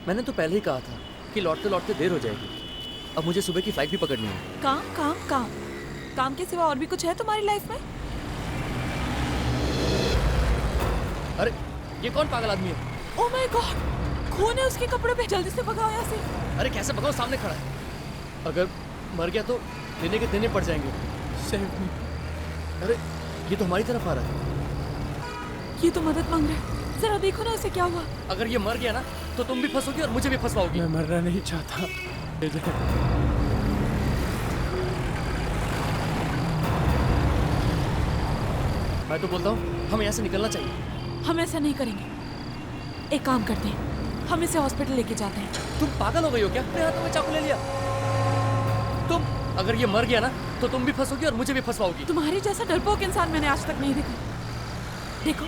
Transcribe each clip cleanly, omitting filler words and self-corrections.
मैंने तो पहले ही कहा था कि लौटते लौटते देर हो जाएगी। अब मुझे सुबह की फ्लाइट भी पकड़नी है। काम काम काम काम के सिवा और भी कुछ है तुम्हारी लाइफ में? अरे ये कौन पागल आदमी है? ओह माय गॉड, खून है उसके कपड़े पे। जल्दी से भगाओ यहाँ से। अरे कैसे भगाओ, सामने खड़ा है। अगर मर गया तो देने के देने पड़ जाएंगे। Save me. अरे ये तो हमारी तरफ आ रहा है। ये तो मदद मांग रहा है। जरा देखो ना उसे क्या हुआ। अगर ये मर गया ना तो तुम भी फंसोगी और मुझे भी फंसवाओगी। मैं मरना नहीं चाहता। मैं तो बोलता हूँ हमें यहाँ से निकलना चाहिए। हम ऐसा नहीं करेंगे। एक काम करते हैं, हम इसे हॉस्पिटल लेके जाते हैं। तुम पागल हो गई हो क्या? अपने हाथों में चाकू ले लिया। तुम अगर ये मर गया ना तो तुम भी फंसोगी और मुझे भी फंसवाओगी। तुम्हारे जैसा डरपोक इंसान मैंने आज तक नहीं देखा। देखो,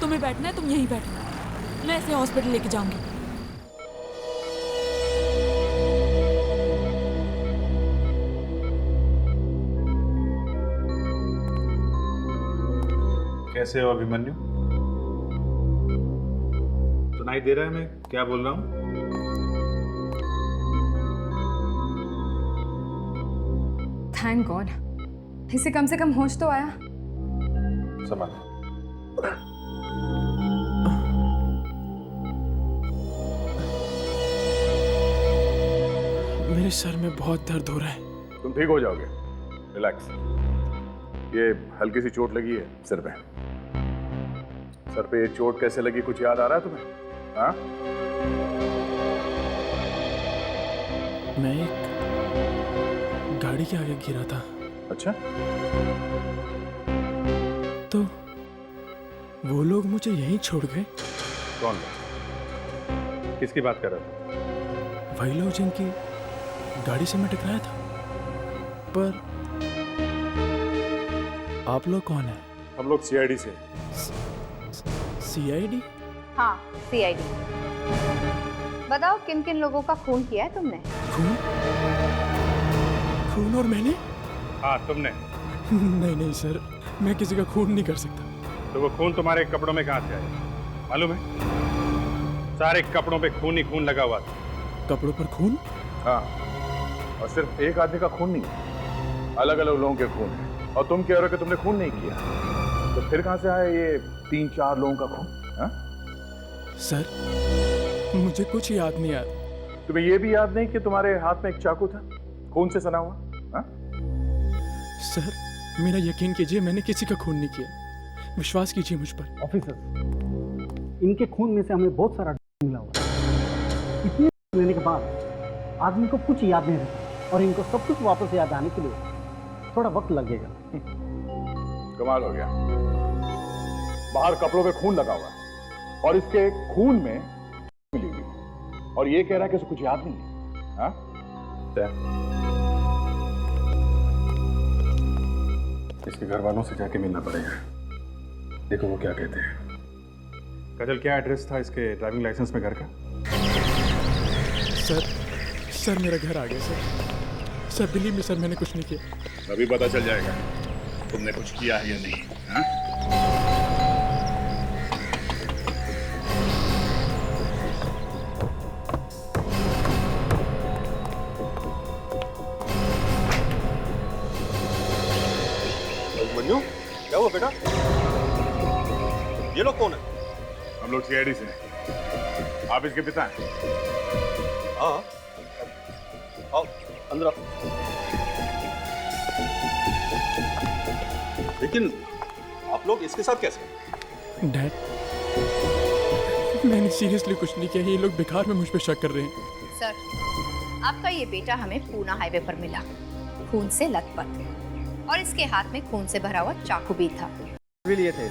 तुम्हें बैठना है, तुम यहीं बैठो। मैं इसे हॉस्पिटल लेके जाऊंगी। कैसे हो अभिमन्यु? सुनाई दे रहा है मैं क्या बोल रहा हूँ? थैंक गॉड, इसे कम से कम होश तो आया। संभाल। मेरे सर में बहुत दर्द हो रहा है। तुम ठीक हो जाओगे, रिलैक्स। ये हल्की सी चोट लगी है सिर पे। सर पे ये चोट कैसे लगी कुछ याद आ रहा है तुम्हें? हाँ? मैं एक गाड़ी के आगे गिरा था। अच्छा, तो वो लोग मुझे यहीं छोड़ गए। कौन लोग? किसकी बात कर रहे हो? वही लोग जिनकी गाड़ी से मैं टकराया था। पर आप लोग कौन है? हम लोग सीआईडी से। सीआईडी? हाँ, सीआईडी। बताओ किन किन लोगों का खून किया है तुमने? खून? खून और मैंने? हाँ तुमने। नहीं नहीं सर, मैं किसी का खून नहीं कर सकता। तो वो खून तुम्हारे कपड़ों में कहाँ से आया मालूम है? सारे कपड़ों पे खून ही खून लगा हुआ था। कपड़ों पर खून? हाँ, और सिर्फ एक आदमी का खून नहीं, अलग अलग लोगों के खून है। और तुम कह रहे हो कि तुमने खून नहीं किया, तो फिर कहाँ से आया ये 3-4 लोगों का खून? हाँ? सर मुझे कुछ याद नहीं आ रहा। तुम्हें ये भी याद नहीं कि तुम्हारे हाथ में एक चाकू था खून से सना हुआ? हाँ? सर मेरा यकीन कीजिए, मैंने किसी का खून नहीं किया। विश्वास कीजिए मुझ पर। ऑफिसर, इनके खून में से हमें बहुत सारा मिला हुआ है। इतने लेने के बाद आदमी को कुछ याद नहीं रहता और इनको सब कुछ वापस याद आने के लिए थोड़ा वक्त लगेगा। कमाल हो गया। बाहर कपड़ों पे खून लगा हुआ है और इसके खून में मिली हुई, और ये कह रहा है कि उसे कुछ याद नहीं है। हाँ? इसके घर वालों से जाके मिलना पड़ेगा। देखो वो क्या कहते हैं। काजल, क्या एड्रेस था इसके ड्राइविंग लाइसेंस में घर का? सर मेरा घर आ गया sir. Sir believe me sir, मैंने कुछ नहीं किया। अभी पता चल जाएगा तुमने कुछ किया है या नहीं। हाँ? मन्नू, क्या हुआ बेटा? ये लोग कौन है? हम लोग सीआईडी से हैं। आप इसके पिता हैं? हाँ, आओ अंदर आओ। लेकिन आप लोग इसके साथ कैसे? डैड, मैंने सीरियसली कुछ नहीं किया। ये लोग बेकार में मुझ पे शक कर रहे हैं। सर, आपका ये बेटा हमें पूना हाईवे पर मिला, खून से लथपथ, और इसके हाथ में खून से भरा हुआ चाकू भी था। भी लिए थे।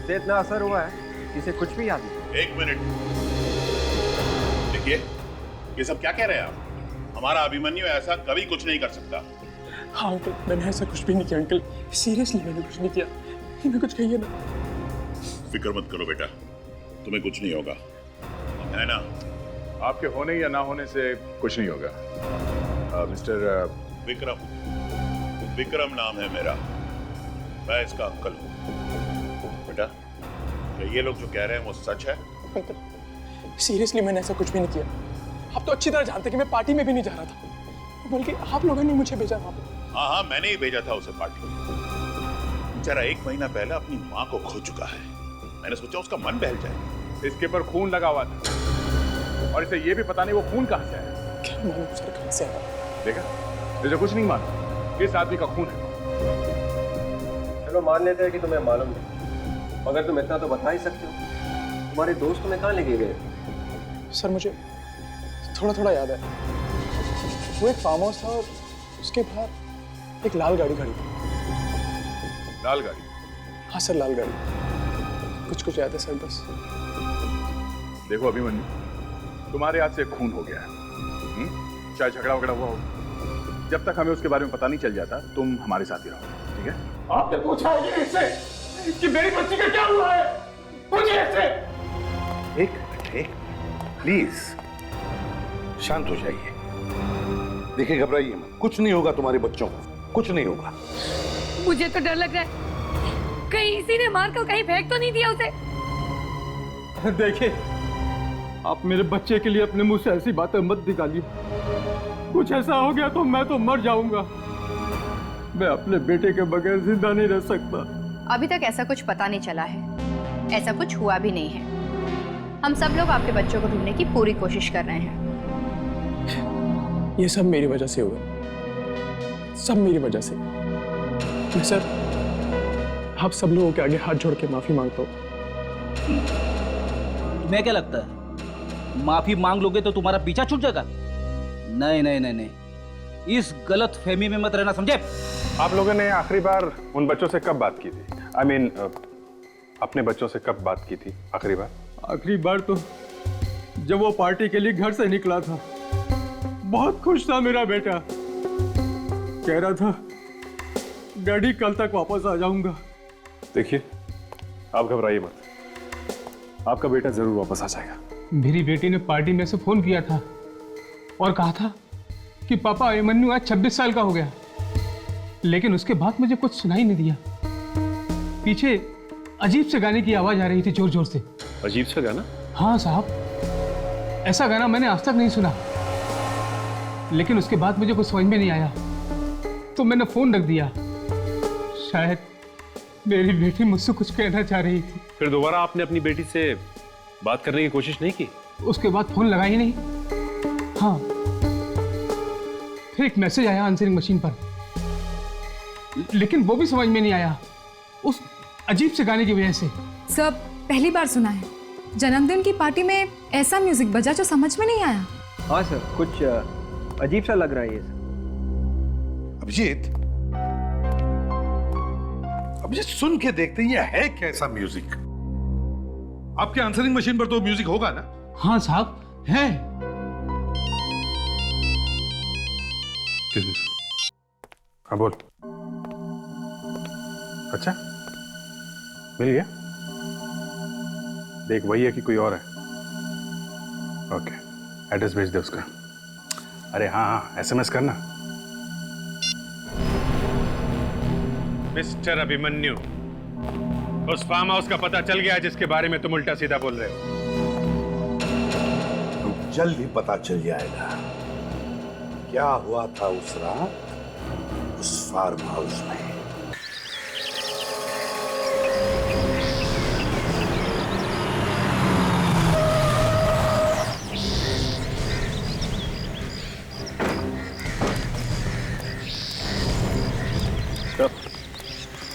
इससे इतना असर हुआ है, इसे कुछ भी याद नहीं। एक मिनट, देखिए ये सब क्या कह रहे हैं आप? हमारा अभिमन्यु ऐसा कभी कुछ नहीं कर सकता। हाँ अंकल, मैंने ऐसा कुछ भी नहीं किया। अंकल सीरियसली मैंने कुछ नहीं किया। इन्हें कुछ कहिए ना। फिक्र मत करो बेटा, तुम्हें कुछ नहीं होगा, है ना? आपके होने या ना होने से कुछ नहीं होगा। मिस्टर विक्रम, विक्रम नाम है मेरा, मैं इसका अंकल हूँ। बेटा, क्या ये लोग जो कह रहे हैं वो सच है? सीरियसली मैंने ऐसा कुछ भी नहीं किया। आप तो अच्छी तरह जानते कि मैं पार्टी में भी नहीं जा रहा था, बल्कि आप लोगों ने मुझे भेजा वहां पे। हाँ, मैंने ही भेजा था उसे पार्टी में। बेचारा 1 महीना पहले अपनी माँ को खो चुका है। मैंने सोचा उसका मन बहल जाए। इसके पर खून लगा हुआ था और इसे ये भी पता नहीं वो खून कहां से आया। क्या मालूम सर कहां से आया? देखा, तुझे कुछ नहीं मालूम, इस आदमी का खून है। चलो मान लेते हैं कि तुम्हें मालूम नहीं, मगर तुम इतना तो बता ही सकते हो, तुम्हारे दोस्त तुम्हें कहाँ लेके गए? सर मुझे थोड़ा थोड़ा याद है, वो एक फार्म हाउस था और उसके बाहर एक लाल गाड़ी खड़ी थी। लाल गाड़ी? हाँ सर, लाल गाड़ी। कुछ याद है सर बस। देखो अभिमन्यु, तुम्हारे हाथ से खून हो गया है। चाहे झगड़ा वगड़ा हुआ हो, जब तक हमें उसके बारे में पता नहीं चल जाता, तुम हमारे साथ ही रहो, ठीक है? आपने पूछा है इससे कि मेरी बच्ची का क्या हुआ है? पूछिए इससे। एक प्लीज शांत हो जाइए। देखिए, घबराइए मत, कुछ नहीं होगा तुम्हारे बच्चों को, कुछ नहीं होगा। मुझे तो डर लग रहा है, कहीं इसी ने मार कर कहीं फेंक तो नहीं दिया उसे। देखिए, आप मेरे बच्चे के लिए अपने मुंह से ऐसी बातें मत निकालिए। कुछ ऐसा हो गया तो मैं तो मर जाऊंगा। मैं अपने बेटे के बगैर जिंदा नहीं रह सकता। अभी तक ऐसा कुछ पता नहीं चला है, ऐसा कुछ हुआ भी नहीं है। हम सब लोग आपके बच्चों को ढूंढने की पूरी कोशिश कर रहे हैं। ये सब मेरी वजह से हुआ, सब मेरी वजह से। मैं सर आप सब लोगों के आगे हाथ जोड़ के माफी मांगता हूँ। तुम्हें क्या लगता है माफी मांग लोगे तो तुम्हारा पीछा छूट जाएगा? नहीं नहीं नहीं नहीं, इस गलत फहमी में मत रहना, समझे? आप लोगों ने आखिरी बार उन बच्चों से कब बात की थी? I mean, अपने बच्चों से कब बात की थी आखिरी बार? आखिरी बार तो जब वो पार्टी के लिए घर से निकला था। बहुत खुश था मेरा बेटा, कह रहा था डैडी कल तक वापस आ जाऊंगा। देखिए, आप घबराइए मत, आपका बेटा जरूर वापस आ जाएगा। मेरी बेटी ने पार्टी में से फोन किया था और कहा था कि पापा अभिमन्यु आज 26 साल का हो गया, लेकिन उसके बाद मुझे कुछ सुनाई नहीं दिया। पीछे अजीब से गाने की आवाज आ रही थी, जोर जोर से। अजीब सा गाना? हाँ साहब, ऐसा गाना मैंने आज तक नहीं सुना। लेकिन उसके बाद मुझे कुछ समझ में नहीं आया तो मैंने फोन रख दिया। शायद मेरी बेटी मुझसे कुछ कहना चाह रही थी। फिर दोबारा आपने अपनी बेटी से बात करने की कोशिश नहीं की? उसके बाद फोन लगा ही नहीं। हाँ, फिर एक मैसेज आया आंसरिंग मशीन पर, लेकिन वो भी समझ में नहीं आया उस अजीब से गाने की वजह से। सब पहली बार सुना है, जन्मदिन की पार्टी में ऐसा म्यूजिक बजा जो समझ में नहीं आया। हाँ सर, कुछ अजीब सा लग रहा है ये। अभिजीत, अभिजीत सुन के देखते हैं, ये है कैसा म्यूजिक? आपके आंसरिंग मशीन पर तो म्यूजिक होगा ना? हाँ साहब, है। हाँ बोल। अच्छा, मिल गया? देख, वही है कि कोई और है? ओके, एड्रेस भेज दे उसका। अरे हाँ, एसएमएस करना। मिस्टर अभिमन्यु, उस फार्म हाउस का पता चल गया जिसके बारे में तुम उल्टा सीधा बोल रहे हो? तो जल्द ही पता चल जाएगा क्या हुआ था उस रात उस फार्म हाउस में।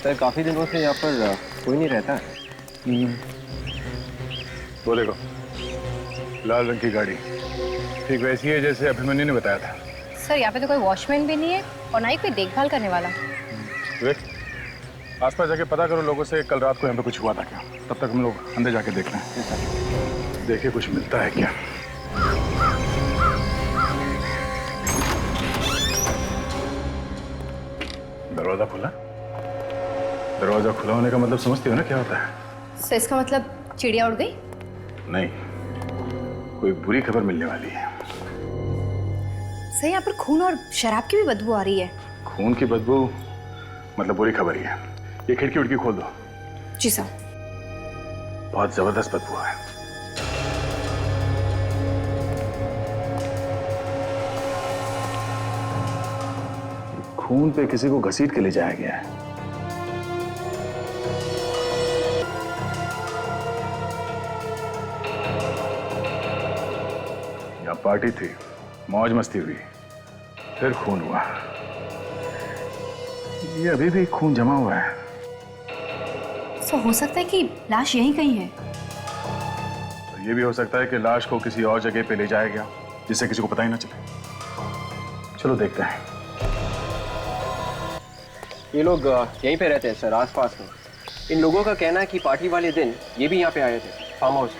सर, काफी दिनों से यहाँ पर कोई नहीं रहता है। वो देखो, लाल रंग की गाड़ी ठीक वैसी है जैसे अभिमन्यु ने बताया था। सर, यहाँ पे तो कोई वॉचमैन भी नहीं है और ना ही कोई देखभाल करने वाला। देख, आसपास जाके पता करो लोगों से कल रात को यहाँ पे कुछ हुआ था क्या। तब तक हम लोग अंदर जाके देख रहे हैं, देखे कुछ मिलता है क्या। दरवाजा खुला? दरवाजा खुला होने का मतलब समझती हो ना क्या होता है? सर, इसका मतलब चिड़िया उड़ गई? नहीं, कोई बुरी खबर मिलने वाली है। सर, यहाँ पर खून और शराब की भी बदबू आ रही है। खून की बदबू मतलब बुरी खबर ही है। ये खिड़की उड़की खोल दो। जी सर। बहुत जबरदस्त बदबू है। खून पे किसी को घसीट के ले जाया गया है। यहाँ पार्टी थी, मौज मस्ती हुई, फिर खून हुआ। ये अभी भी खून जमा हुआ है। तो हो सकता है कि लाश यहीं कहीं है। तो ये भी हो सकता है कि लाश को किसी और जगह पे ले जाया गया जिससे किसी को पता ही ना चले। चलो देखते हैं। ये लोग यहीं पे रहते हैं सर, आसपास में। इन लोगों का कहना है कि पार्टी वाले दिन ये भी यहाँ पे आए थे, फार्म हाउस।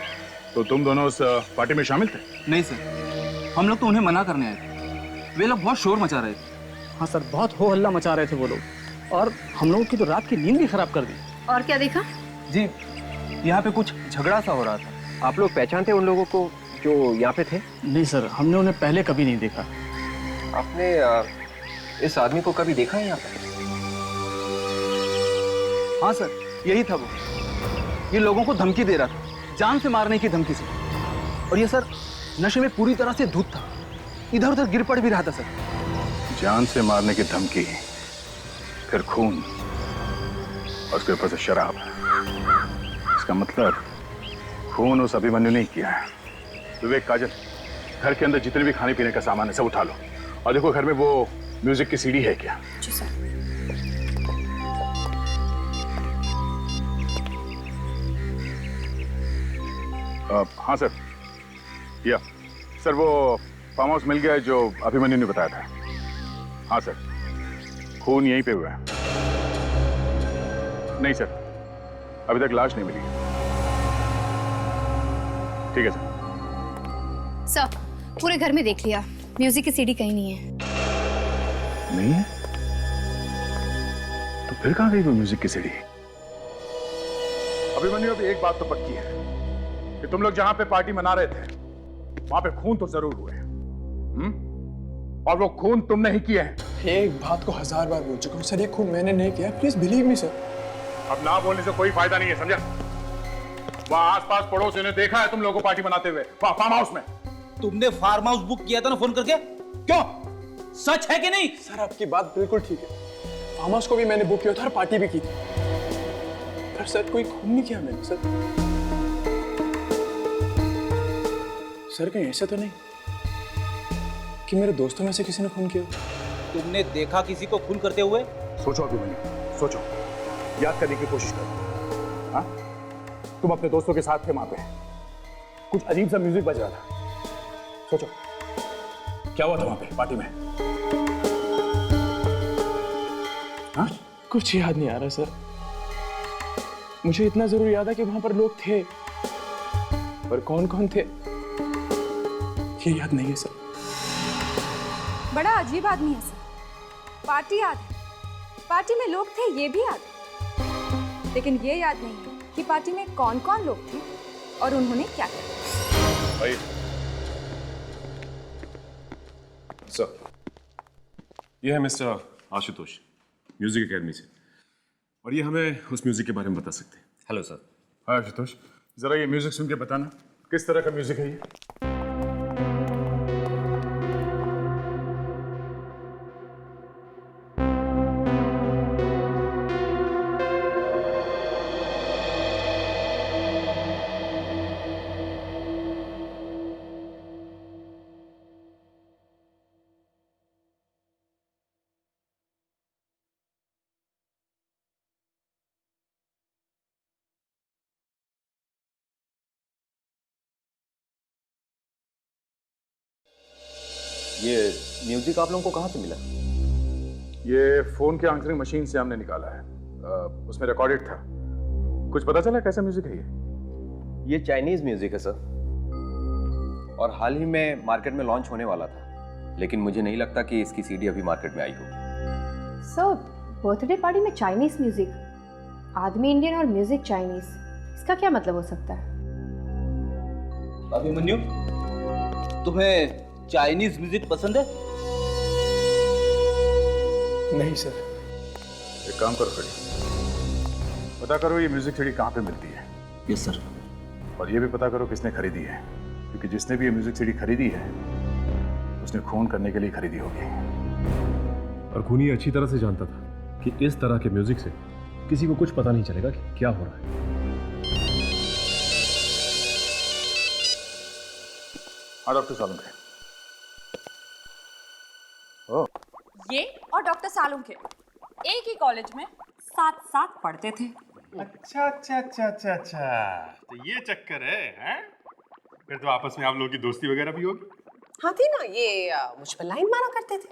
तो तुम दोनों उस पार्टी में शामिल थे? नहीं सर, हम लोग तो उन्हें मना करने आए थे। वे लोग बहुत शोर मचा रहे थे। हाँ सर, बहुत हो हल्ला मचा रहे थे वो लोग, और हम लोगों की तो रात की नींद भी खराब कर दी। और क्या देखा? जी, यहाँ पे कुछ झगड़ा सा हो रहा था। आप लोग पहचानते उन लोगों को जो यहाँ पे थे? नहीं सर, हमने उन्हें पहले कभी नहीं देखा। आपने इस आदमी को कभी देखा है यहाँ पे? हाँ सर, यही था वो। ये लोगों को धमकी दे रहा था, जान से मारने की धमकी से। और ये सर नशे में पूरी तरह से धुत था, इधर उधर गिर पड़ भी रहा था सर। जान से मारने की धमकी, फिर खून, और उसके ऊपर से शराब। इसका मतलब खून उस अभिमन्यु ने किया है। विवेक, काजल, घर के अंदर जितने भी खाने पीने का सामान है सब उठा लो, और देखो घर में वो म्यूजिक की सीडी है क्या? जी सर। हाँ सर, या सर वो फार्म हाउस मिल गया है जो अभिमन्यु ने बताया था। हाँ सर, खून यहीं पे हुआ है। नहीं सर, अभी तक लाश नहीं मिली। ठीक है सर। सर, पूरे घर में देख लिया, म्यूजिक की सीडी कहीं नहीं है। नहीं है? तो फिर कहाँ गई वो म्यूजिक की सीडी? अभिमन्यु, अभी एक बात तो पक्की है कि तुम लोग जहां पे पार्टी मना रहे थे वहां पे खून तो जरूर हुए। और वो खून तुमने ही किए हैं। एक बात को 1000 बार बोल चुका हूँ सर, ये खून मैंने नहीं किया, प्लीज बिलीव मी सर। अब ना बोलने से कोई फायदा नहीं है, समझा? वहां आसपास पड़ोसियों ने देखा है तुम लोगों को पार्टी मनाते हुए फार्म हाउस में। तुमने फार्म हाउस बुक किया था ना फोन करके? क्यों? सच है कि नहीं? सर आपकी बात बिल्कुल ठीक है, फार्म हाउस को भी मैंने बुक किया था और पार्टी भी की थी, पर सर कोई खून नहीं किया मैंने सर। सर कहीं ऐसा तो नहीं कि मेरे दोस्तों में से किसी ने खून किया? तुमने देखा किसी को खून करते हुए? सोचो अभिमन्यु, सोचो, याद करने की कोशिश करो। हाँ, तुम अपने दोस्तों के साथ थे वहां पे, कुछ अजीब सा म्यूजिक बज रहा था। सोचो क्या हुआ था वहां पे पार्टी में? हाँ, कुछ याद नहीं आ रहा सर। मुझे इतना जरूर याद है कि वहां पर लोग थे, पर कौन कौन थे ये याद नहीं है सर। बड़ा अजीब आदमी है सर। पार्टी याद है, पार्टी में लोग थे ये भी याद है, लेकिन ये याद नहीं है कि पार्टी में कौन कौन लोग थे और उन्होंने क्या किया। सर, ये है मिस्टर आशुतोष, म्यूजिक एकेडमी से, और ये हमें उस म्यूजिक के बारे में बता सकते हैं। Hello sir. हाँ आशुतोष, जरा ये म्यूजिक सुन के बताना किस तरह का म्यूजिक है ये? ये म्यूजिक आप लोगों को कहाँ से मिला? ये फोन के आंसरिंग मशीन से हमने निकाला है, उसमें रिकॉर्डेड था। कुछ पता चला कैसा म्यूजिक है ये चाइनीज म्यूजिक है सर, और हाल ही में मार्केट में लॉन्च होने वाला था, लेकिन मुझे नहीं लगता कि इसकी सीडी अभी मार्केट में आई होगी। सर, बर्थडे पार्टी में चाइनीज म्यूजिक, आदमी इंडियन और म्यूजिक चाइनीज, इसका क्या मतलब हो सकता है? अभिमन्यु, तुम्हें चाइनीज म्यूजिक पसंद है? नहीं सर। एक काम करो खड़ी, पता करो ये म्यूजिक सीडी कहाँ पे मिलती है। Yes sir. और ये भी पता करो किसने खरीदी है, क्योंकि जिसने भी ये म्यूजिक सीडी खरीदी है उसने खून करने के लिए खरीदी होगी। और खूनी अच्छी तरह से जानता था कि इस तरह के म्यूजिक से किसी को कुछ पता नहीं चलेगा कि क्या हो रहा है। हाँ डॉक्टर सालुंखे। ये और डॉक्टर सालुंखे एक ही कॉलेज में साथ साथ पढ़ते थे। अच्छा अच्छा अच्छा अच्छा अच्छा, तो ये चक्कर है, हैं? फिर तो आपस में आप लोगों की दोस्ती वगैरह भी होगी। हाँ थी ना, ये मुझ पर लाइन मारा करते थे।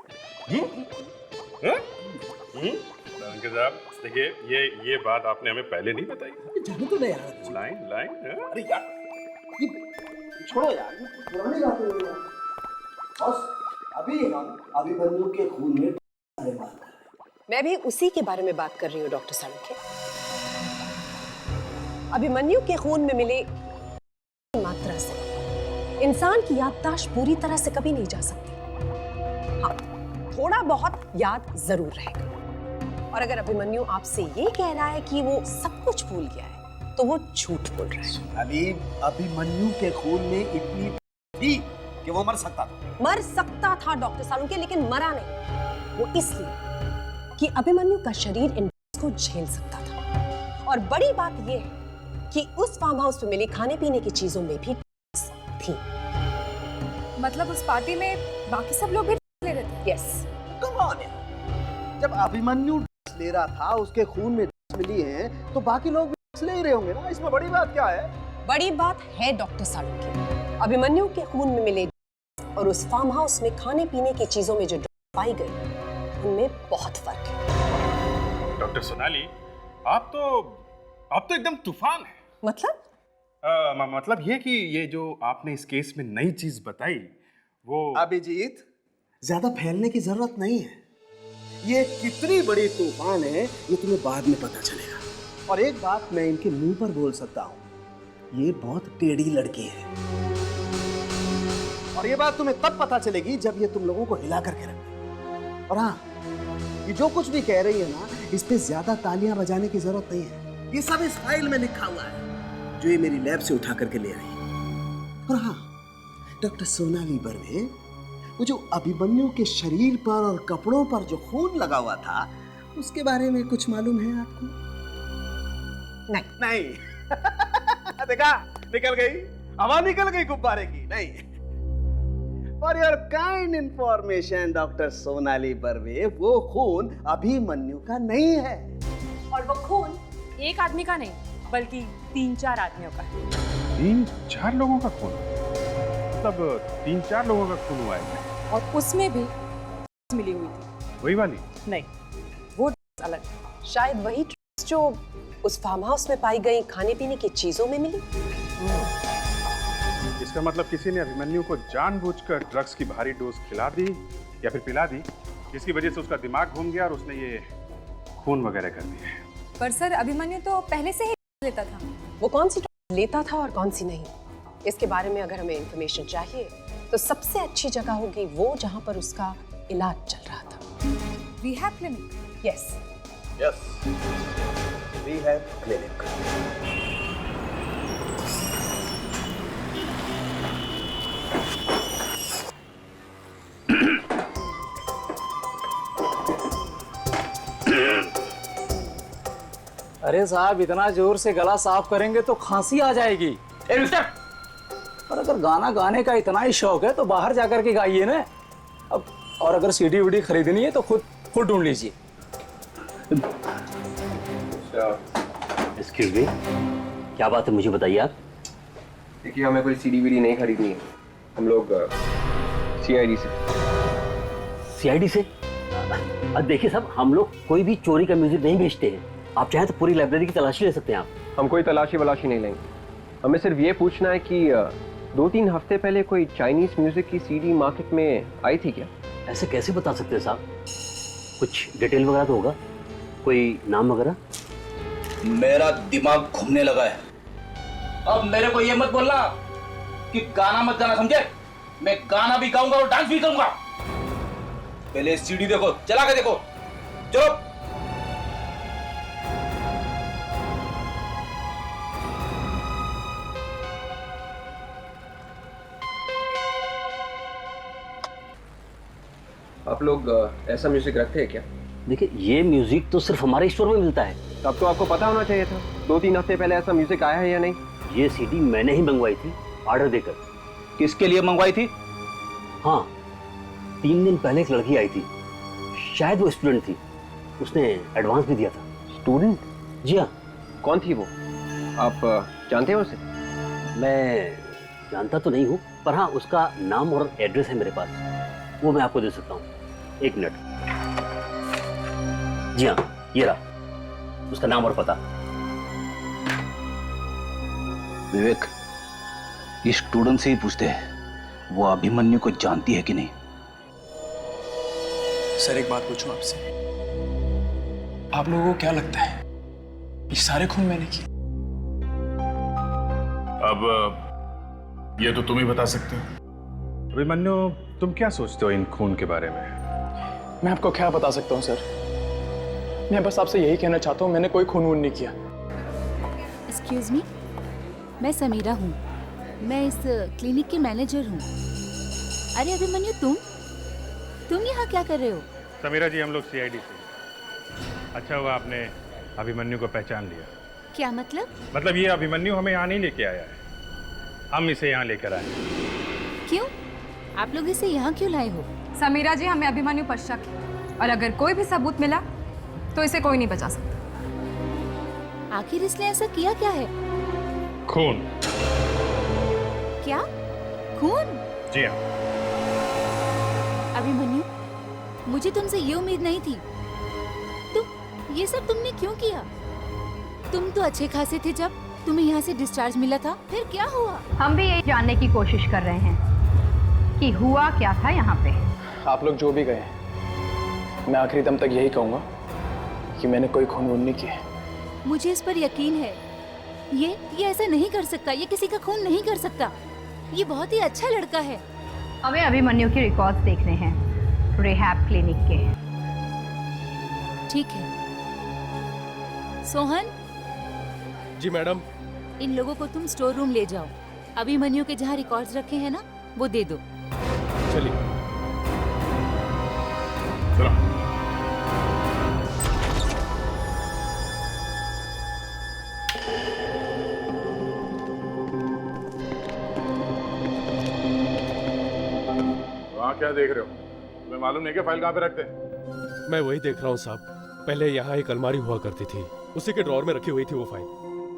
सालुंखे साहब देखिए, ये बात आपने हमें पहले नहीं बताई। जाने तो नहीं यार। लाइन अरे यार ये छोड़ो यार, ये पुरानी बातें हो यार। बस अभी हम अभिमन्यु के खून में बारे में बात कर रहे हैं। मैं भी उसी के बारे में बात कर रही हूँ डॉक्टर सालुंखे। अभिमन्यु के खून में मिले मात्रा से इंसान की याददाश्त पूरी तरह से कभी नहीं जा सकती। हाँ, थोड़ा बहुत याद जरूर रहेगा। और अगर अभिमन्यु आपसे ये कह रहा है कि वो सब कुछ भूल गया है, तो वो झूठ बोल रहा है। अली, अभिमन्यु के खून में इतनी थी कि वो मर सकता था डॉक्टर सालुंखे, लेकिन मरा नहीं। वो इसलिए कि अभिमन्यु का शरीर इन को झेल सकता था। और बड़ी बात यह है कि उस फार्म हाउस में मिली खाने पीने की चीजों में भी थी। मतलब उस पार्टी में बाकी सब लोग भी ले रहे थे? यस। कम ऑन यार, जब अभिमन्यु ले रहा था, उसके खून में मिली हैं, तो बाकी लोग भी ले ही रहे होंगे ना। इसमें बड़ी बात क्या है? बड़ी बात है डॉक्टर सालुंखे, अभिमन्यु के खून में मिले और उस फार्म हाउस में खाने पीने की चीजों में जो पाई गई, उनमें बहुत फर्क है। डॉक्टर सोनाली, आप तो एकदम तूफान है। मतलब? मतलब ये कि ये जो आपने इस केस में नई चीज बताई वो। अभिजीत, ज्यादा फैलने की जरूरत नहीं है। ये कितनी बड़ी तूफान है ये तुम्हें बाद में पता चलेगा। और एक बात मैं इनके मुंह पर बोल सकता हूँ, ये बहुत टेढ़ी लड़की है। और ये बात तुम्हें तब पता चलेगी जब ये तुम लोगों को हिला करके रखे। और हाँ, ये जो कुछ भी कह रही है ना, इस पे ज्यादा तालियां बजाने की जरूरत नहीं है। ये सब इस फाइल में लिखा हुआ है जो ये मेरी लैब से उठा करके ले आई। और हाँ डॉक्टर सोनाली बर्वे, वो जो अभिमन्यु के शरीर पर और कपड़ों पर जो खून लगा हुआ था, उसके बारे में कुछ मालूम है आपको? नहीं। देखा, निकल गई हवा, निकल गई गुब्बारे की। नहीं। For your kind information doctor Sonali Barve, वो खून अभिमन्यु का नहीं है। और वो खून एक आदमी का नहीं, बल्कि 3-4 आदमियों का है। 3-4 लोगों का खून? मतलब 3-4 लोगों का खून हुआ है? और उसमें भी मिली हुई थी। वही वाली? नहीं, वो अलग। शायद वही जो उस फार्म हाउस में पाई गई खाने पीने की चीजों में मिली। इसका मतलब किसी ने अभिमन्यु को जानबूझकर ड्रग्स की भारी डोज खिला दी या फिर पिला दी, जिसकी वजह से उसका दिमाग घूम गया और उसने ये खून वगैरह कर दिया। पर सर, अभिमन्यु तो पहले से ही लेता था। वो कौन सी लेता था और कौन सी नहीं, इसके बारे में अगर हमें इंफॉर्मेशन चाहिए तो सबसे अच्छी जगह होगी वो जहां पर उसका इलाज चल रहा था। Rehab clinic? Yes. Rehab clinic. अरे साहब, इतना जोर से गला साफ करेंगे तो खांसी आ जाएगी। ए मिस्टर, और अगर गाना गाने का इतना ही शौक है तो बाहर जाकर के गाइए ना। अब और अगर सीडी वीडी खरीदनी है तो खुद ढूंढ लीजिए। एक्सक्यूज मी, क्या बात है, मुझे बताइए आप। देखिए, हमें कोई सीडी वीडी नहीं खरीदनी है। हम लोग सीआईडी से। अब देखिए साहब, हम लोग कोई भी चोरी का म्यूजिक नहीं बेचते हैं। आप चाहे तो पूरी लाइब्रेरी की तलाशी ले सकते हैं आप। हम कोई तलाशी वलाशी नहीं लेंगे। हमें सिर्फ ये पूछना है कि 2-3 हफ्ते पहले कोई चाइनीज म्यूजिक की सीडी मार्केट में आई थी क्या? ऐसे कैसे बता सकते हैं साहब, कुछ डिटेल वगैरह तो होगा, कोई नाम वगैरह? मेरा दिमाग घूमने लगा है। अब मेरे को ये मत बोलना कि गाना मत गाना, समझे? मैं गाना भी गाऊंगा और डांस भी करूंगा। पहले सीडी देखो, चला के देखो। चलो। आप लोग ऐसा म्यूजिक रखते हैं क्या? देखिए, ये म्यूजिक तो सिर्फ हमारे स्टोर में मिलता है। तब तो आपको पता होना चाहिए था। 2-3 हफ्ते पहले ऐसा म्यूजिक आया है या नहीं? ये सीडी मैंने ही मंगवाई थी, ऑर्डर देकर। किसके लिए मंगवाई थी? हाँ, 3 दिन पहले एक लड़की आई थी, शायद वो स्टूडेंट थी, उसने एडवांस भी दिया था। स्टूडेंट? जी हाँ। कौन थी वो? आप जानते हैं उसे? मैं जानता तो नहीं हूँ, पर हाँ, उसका नाम और एड्रेस है मेरे पास, वो मैं आपको दे सकता हूँ। 1 मिनट। जी हाँ, ये रहा उसका नाम और पता। विवेक, इस स्टूडेंट से ही पूछते हैं वो अभिमन्यु को जानती है कि नहीं। सर, एक बात पूछूं आपसे, आप लोगों को क्या लगता है ये सारे खून मैंने किए? अब ये तो तुम ही बता सकते हो। अभिमन्यु, तुम क्या सोचते हो इन खून के बारे में? मैं आपको क्या बता सकता हूँ सर, मैं बस आपसे यही कहना चाहता हूँ, मैंने कोई खून वून नहीं किया। एक्सक्यूज मी, मैं समीरा हूँ, मैं इस क्लिनिक की मैनेजर हूँ। अरे अभिमन्यु, तुम यहाँ क्या कर रहे हो? समीरा जी, हम लोग CID से। अच्छा हुआ आपने अभिमन्यु को पहचान लिया। क्या मतलब? मतलब ये अभिमन्यु हमें यहाँ नहीं लेके आया है, हम इसे यहाँ लेकर आए। क्यों? आप लोग इसे यहाँ क्यों लाए हो? समीरा जी, हमें अभिमन्यु पर शक है और अगर कोई भी सबूत मिला तो इसे कोई नहीं बचा सकता। आखिर इसने ऐसा किया क्या है? खून। क्या? खून? जी हाँ। अभिमन्यु, मुझे तुमसे ये उम्मीद नहीं थी। ये सब तुमने क्यों किया? तुम तो अच्छे खासे थे जब तुम्हें यहाँ से डिस्चार्ज मिला था, फिर क्या हुआ? हम भी यही जानने की कोशिश कर रहे हैं कि हुआ क्या था यहाँ पे। आप लोग जो भी गए, मैं आखिरी दम तक यही कहूंगा कि मैंने कोई खून वून नहीं किया। मुझे इस पर यकीन है, ये ऐसा नहीं कर सकता, ये किसी का खून नहीं कर सकता। ये बहुत ही अच्छा लड़का है। हमें अभिमन्यु के रिकॉर्ड्स देखने हैं रिहैब क्लिनिक के। ठीक है सोहन। जी मैडम। इन लोगों को तुम स्टोर रूम ले जाओ, अभिमन्यु के जहाँ रिकॉर्ड्स रखे हैं ना, वो दे दो। चलिए। वहाँ क्या देख रहे हो? तुम्हें मालूम नहीं क्या फाइल कहाँ पे रखते हैं? मैं वही देख रहा हूँ साहब। पहले यहाँ एक अलमारी हुआ करती थी, उसी के ड्रॉर में रखी हुई थी वो फाइल।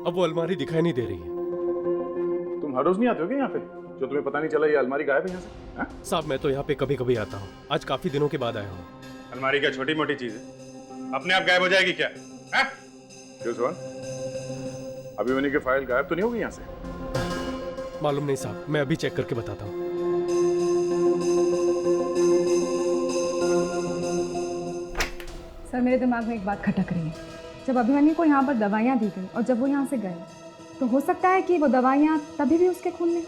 अब वो अलमारी दिखाई नहीं दे रही है। तुम हर रोज नहीं आते हो क्या यहाँ पे, जो तुम्हें पता नहीं चला ये अलमारी गायब है यहाँ से? हाँ? साहब, मैं तो यहाँ पे कभी कभी आता हूँ, आज काफी दिनों के बाद आया हूँ। अलमारी क्या छोटी मोटी चीज है, अपने आप गायब हो जाएगी क्या? हाँ? क्यों सोहन, अभिमन्यु की फाइल गायब तो नहीं होगी यहाँ से? मालूम नहीं साहब, मैं अभी चेक करके बताता हूँ। सर, मेरे दिमाग में एक बात खटक रही है। जब अभिमन्यु को यहाँ पर दवाइयाँ दी गई और जब वो यहाँ से गए, तो हो सकता है कि वो दवाइयाँ तभी भी उसके खून में हो।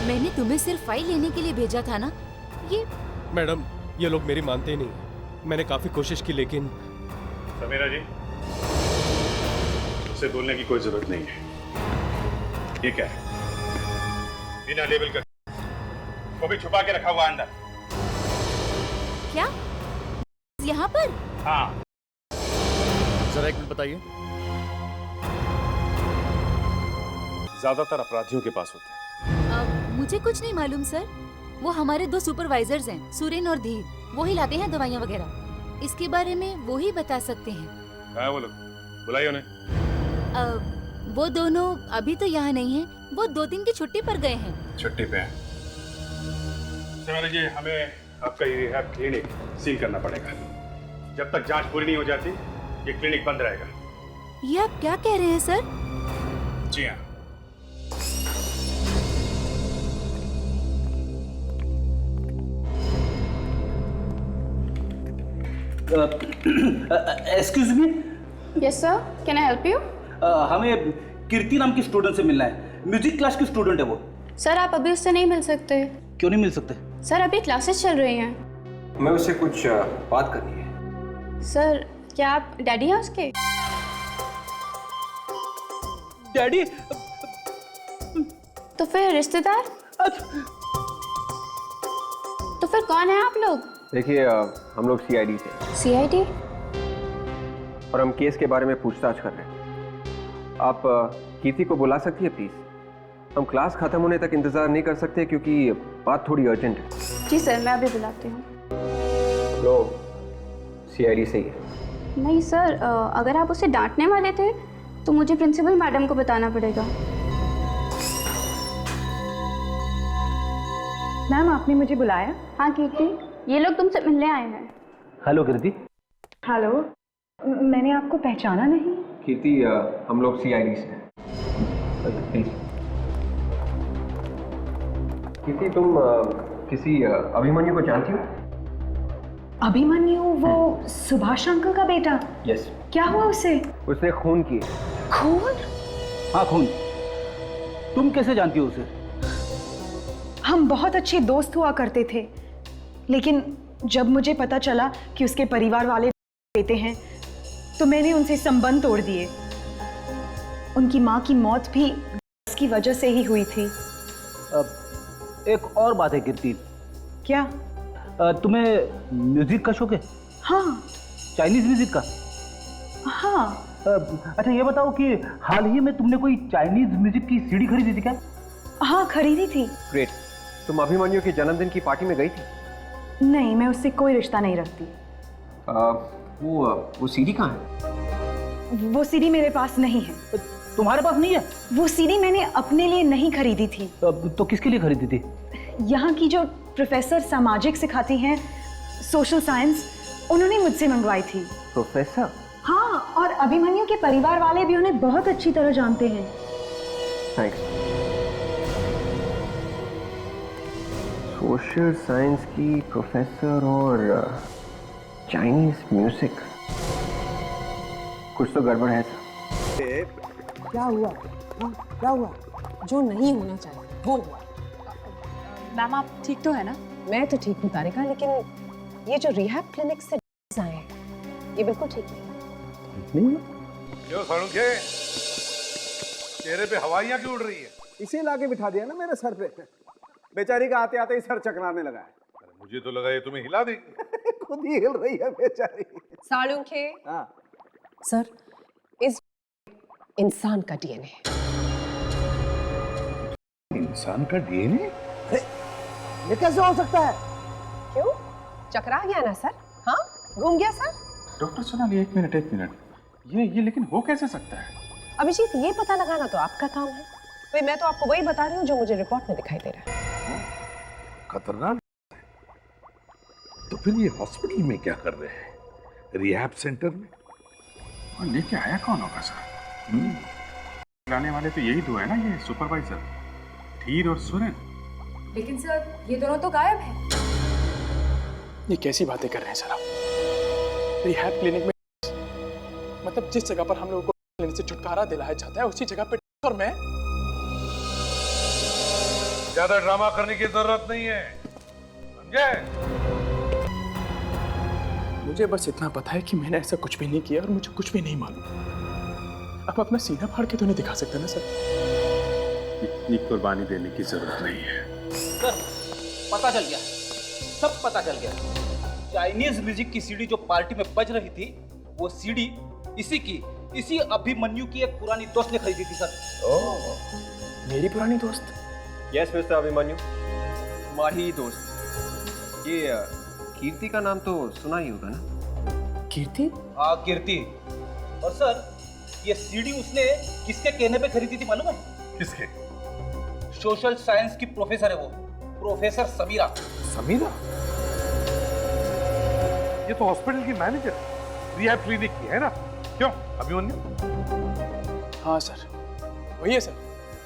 मैंने तुम्हें सिर्फ फाइल लेने के लिए भेजा था ना। ये मैडम, ये लोग मेरी मानते ही नहीं। मैंने काफी कोशिश की लेकिन। समीरा जी, उससे बोलने की कोई जरूरत नहीं है। ये क्या है? बिना लेबल कर वो भी छुपा के रखा हुआ अंदर। क्या? यहाँ पर? हाँ। जरा एक मिनट बताइए। ज्यादातर अपराधियों के पास होते हैं। मुझे कुछ नहीं मालूम सर। वो हमारे 2 सुपरवाइजर्स हैं, सुरेन और धीर। वो ही लाते हैं दवाइयाँ वगैरह। इसके बारे में वो ही बता सकते हैं। कहाँ है वो लोग? बुलाइए उन्हें। वो दोनों अभी तो यहाँ नहीं है, वो 2 दिन की छुट्टी पर गए हैं। छुट्टी पे हैं। समीरा जी, हमें आपका ये रिहैब क्लिनिक सील करना पड़ेगा। जब तक जांच पूरी नहीं हो जाती, ये क्लिनिक बंद रहेगा। ये आप क्या कह रहे हैं सर? जी हाँ। Excuse me. Yes sir, can I help you? हमें कीर्ति नाम की स्टूडेंट से मिलना है। म्यूजिक क्लास की स्टूडेंट है वो। सर, आप अभी उससे नहीं मिल सकते। क्यों नहीं मिल सकते? सर, अभी क्लासेस चल रही हैं। मैं उससे कुछ बात करनी है। सर, क्या आप डैडी हैं उसके? डैडी? तो फिर रिश्तेदार? फिर कौन है आप लोग? देखिए हम लोग सीआईडी से। सीआईडी? और हम केस के बारे में पूछताछ कर रहे हैं। आप कीर्ति को बुला सकती है प्लीज? हम क्लास खत्म होने तक इंतजार नहीं कर सकते क्योंकि बात थोड़ी अर्जेंट है। जी सर, मैं अभी बुलाती हूँ। लो सीआईडी से ही है। नहीं सर, अगर आप उसे डांटने वाले थे तो मुझे प्रिंसिपल मैडम को बताना पड़ेगा। मैम, आपने मुझे बुलाया? हाँ कीर्ति, ये लोग तुमसे मिलने आए हैं। हेलो कीर्ति। हेलो, मैंने आपको पहचाना नहीं। कीर्ति हम लोग सीआईडी से हैं। प्लीज कीर्ति, तुम किसी अभिमन्यु को जानती हो? अभिमन्यु, वो सुभाष अंकल का बेटा? यस। क्या हुआ उसे? उसने खून किया। खून? हाँ खून। तुम कैसे जानती हो उसे? हम बहुत अच्छे दोस्त हुआ करते थे, लेकिन जब मुझे पता चला कि उसके परिवार वाले बेटे हैं तो मैंने उनसे संबंध तोड़ दिए। उनकी माँ की मौत भी इसकी वजह से ही हुई थी। एक और बात है कीर्ति। क्या? तुम्हें म्यूजिक का शौक है? हाँ। चाइनीज म्यूजिक का? हाँ। अच्छा ये बताओ कि हाल ही में तुमने कोई चाइनीज म्यूजिक की सीडी खरीदी थी क्या? हाँ, खरीदी थी। ग्रेट। तुम अभिमन्यु के जन्मदिन की पार्टी में गई थी? नहीं, मैं उससे कोई रिश्ता नहीं रखती। वो सीडी कहाँ है? वो सीडी मेरे पास नहीं है। तुम्हारे पास नहीं है? वो सीडी मैंने अपने लिए नहीं खरीदी थी। तो किसके लिए खरीदी थी? यहाँ की जो प्रोफेसर सामाजिक सिखाती हैं, सोशल साइंस, उन्होंने मुझसे मंगवाई थी। प्रोफेसर? हाँ, और अभिमन्यु के परिवार वाले भी उन्हें बहुत अच्छी तरह जानते हैं। थैंक्स। सोशल साइंस की प्रोफेसर और चाइनीज म्यूजिक, कुछ तो गड़बड़ है सर। क्या हुआ? क्या हुआ? जो नहीं होना चाहिए वो हुआ। मैम, आप ठीक तो है ना? मैं तो ठीक हूँ तारिका, लेकिन ये जो रिहैब क्लिनिक से आए हैं ये बिल्कुल ठीक नहीं। क्यों सालुंखे, चेहरे पे हवाइयां क्यों उड़ रही है? इसे लाके बिठा दिया ना मेरे सर पे। बेचारी का आते आते ही सर चकराने लगा है। मुझे तो लगा ये तुम्हें हिला देगी। खुद ही हिल रही है बेचारी। सालुंखे। हाँ सर, इस इंसान का डीएनए है। इंसान का डीएनए? ये कैसे हो सकता है? क्यों? चकरा गया ना सर? हाँ, घूम गया सर? डॉक्टर सोनाली, एक मिनट। ये लेकिन हो कैसे सकता है? अभिजीत, ये पता लगाना तो आपका काम है। भाई, मैं तो आपको वही बता रही हूँ जो मुझे रिपोर्ट में दिखाई दे रहा है। खतरनाक है। तो फिर ये हॉस्पिटल में क्या कर रहे हैं? रिहैब सेंटर में? और लेके आया कौन होगा सर? लाने वाले तो यही दो है ना, ये सुपरवाइजर धीर और सुरेन। लेकिन सर, ये दोनों तो गायब हैं। ये कैसी बातें कर रहे हैं सर आप? रिहैब क्लिनिक में, मतलब जिस जगह पर हम लोगों को क्लिनिक से छुटकारा दिलाया जाता है उसी जगह पे और मैं? ज्यादा ड्रामा करने की जरूरत नहीं है, समझे? मुझे बस इतना पता है कि मैंने ऐसा कुछ भी नहीं किया और मुझे कुछ भी नहीं मालूम। अब अपना सीना फाड़ के तो नहीं दिखा सकते ना सर? इतनी कुर्बानी देने की जरूरत नहीं है सर। पता चल गया, सब पता चल गया। चाइनीज म्यूजिक की सीडी जो पार्टी में बज रही थी, वो सीडी इसी अभिमन्यु की एक पुरानी दोस्त ने खरीदी थी सर। मेरी पुरानी दोस्त? यस मिस्टर अभिमन्यु, तुम्हारी दोस्त। ये कीर्ति का नाम तो सुना ही होगा ना? कीर्ति? हाँ, कीर्ति। और सर, ये सीडी उसने किसके कहने पे खरीदी थी मालूम है? किसके? सोशल साइंस की प्रोफेसर है वो, प्रोफेसर समीरा। समीरा? ये तो हॉस्पिटल की मैनेजर, रिहैब क्लिनिक की है ना? क्यों अभिमन्यु? हाँ सर, वही है सर।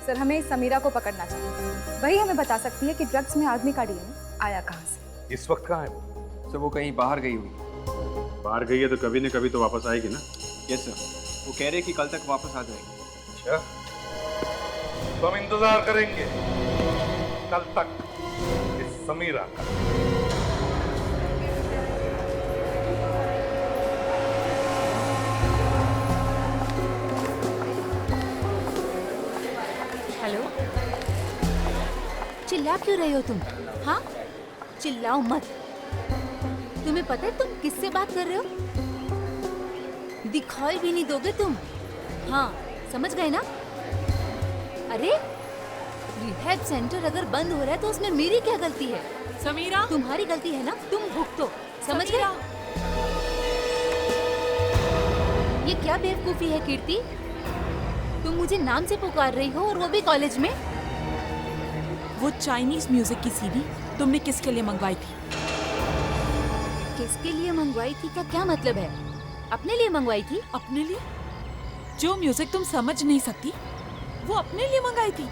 सर, हमें समीरा को पकड़ना चाहिए। वही हमें बता सकती है कि ड्रग्स में आदमी का डीएनए आया कहाँ से। इस वक्त कहाँ है वो? सर, वो कहीं बाहर गई हुई। बाहर गई है तो कभी न कभी तो वापस आएगी ना? यस सर, वो कह रहे कि कल तक वापस आ जाएगी। अच्छा, तो हम इंतजार करेंगे कल तक इस समीरा का। हेलो, चिल्ला क्यों रहे हो तुम? हाँ, चिल्लाओ मत। तुम्हें पता है तुम किससे बात कर रहे हो? दिखाई भी नहीं दोगे तुम। हाँ, समझ गए ना? अरे रिहैब सेंटर अगर बंद हो रहा है तो उसमें मेरी क्या गलती है? समीरा, तुम्हारी गलती है ना, तुम भुगतो। समझ गए? ये क्या बेवकूफी है कीर्ति? तुम मुझे नाम से पुकार रही हो और वो भी कॉलेज में। वो चाइनीज म्यूजिक की सीडी तुमने किसके लिए मंगवाई थी? किसके लिए मंगवाई थी का क्या मतलब है? अपने लिए मंगवाई थी। अपने लिए? जो म्यूजिक तुम समझ नहीं सकती वो अपने लिए मंगाई थी?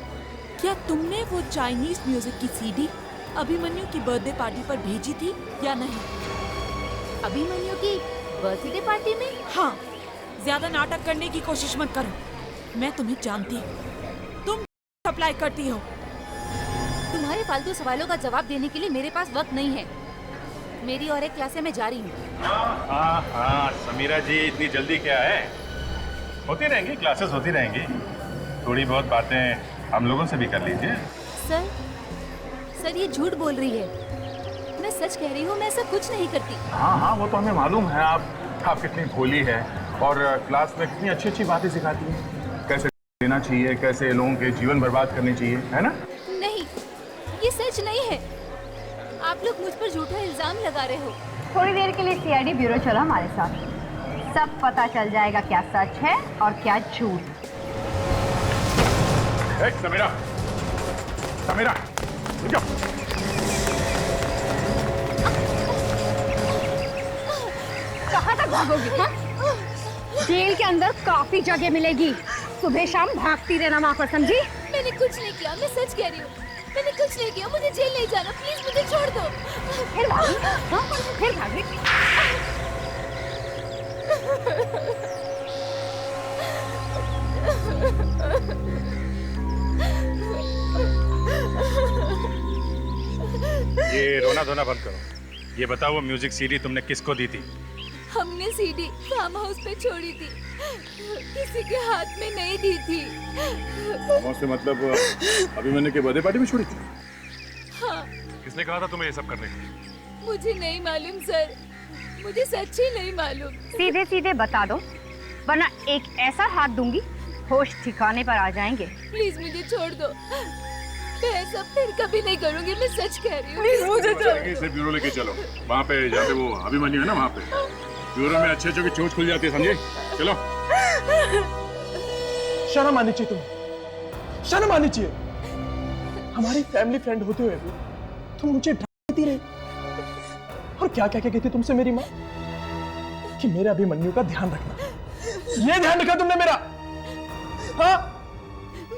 क्या तुमने वो चाइनीज म्यूजिक की सीडी अभिमन्यु की बर्थडे पार्टी पर भेजी थी या नहीं? अभिमन्यु की बर्थडे पार्टी में? हाँ, ज्यादा नाटक करने की कोशिश मत करो, मैं तुम्हें जानती हूँ। तुम अप्लाई करती हो। तुम्हारे फालतू सवालों का जवाब देने के लिए मेरे पास वक्त नहीं है। मेरी और एक क्लास है, मैं जा रही हूँ। हाँ समीरा जी, इतनी जल्दी क्या है? होती रहेंगी क्लासेस, होती रहेंगी। थोड़ी बहुत बातें हम लोगों से भी कर लीजिए। सर ये झूठ बोल रही है। मैं सच कह रही हूँ, मैं ऐसा कुछ नहीं करती। हाँ वो तो हमें मालूम है। आप कितनी भोली है और क्लास में कितनी अच्छी अच्छी बातें सिखाती है। कैसे देना चाहिए, कैसे लोगों के जीवन बर्बाद करने चाहिए, है ना? नहीं, ये सच नहीं है। आप लोग मुझ पर झूठा इल्जाम लगा रहे हो। थोड़ी देर के लिए सीआईडी ब्यूरो चलो हमारे साथ, सब पता चल जाएगा क्या सच है और क्या झूठ। समीरा, समीरा, कहाँ तक भागोगी? हाँ? जेल के अंदर काफी जगह मिलेगी, सुबह शाम भागती रहना वहाँ पर, समझी? मैंने कुछ नहीं किया, मैं सच कह रही हूँ। मैंने कुछ नहीं किया, मुझे जेल नहीं जाना, प्लीज मुझे छोड़ दो। फिर भागी? हाँ? फिर भागी? ये रोना धोना बंद करो। ये बताओ वो म्यूजिक सीडी तुमने किसको दी थी? हमने सीडी फार्म हाउस पे छोड़ी थी, किसी के हाथ में नहीं दी थी। से मतलब अभिमन्यु के बर्थडे पार्टी में छोड़ी थी? हाँ। किसने कहा था तुम्हें ये सब करने? मुझे नहीं मालूम सर, मुझे सच्ची नहीं मालूम। सीधे सीधे बता दो, वरना एक ऐसा हाथ दूंगी होश ठिकाने पर आ जाएंगे। प्लीज मुझे छोड़ दो, मैं ऐसा फिर कभी नहीं करूंगी, मैं सच कह रही हूँ। इसे ब्यूरो लेके चलो, वहाँ पे जहाँ पे वो अभिमन्यु है ना, वहाँ पे ब्यूरो में अच्छे अच्छे की चोट खुल जाती है, समझे? चलो। शर्म आनी चाहिए तुम्हें, शर्म आनी चाहिए। हमारी फैमिली फ्रेंड होते हुए भी तुम मुझे डराती रही। और क्या क्या कहती तुमसे मेरी माँ कि मेरे अभिमन्यु का ध्यान रखना। ये ध्यान रखा तुमने मेरा? हाँ?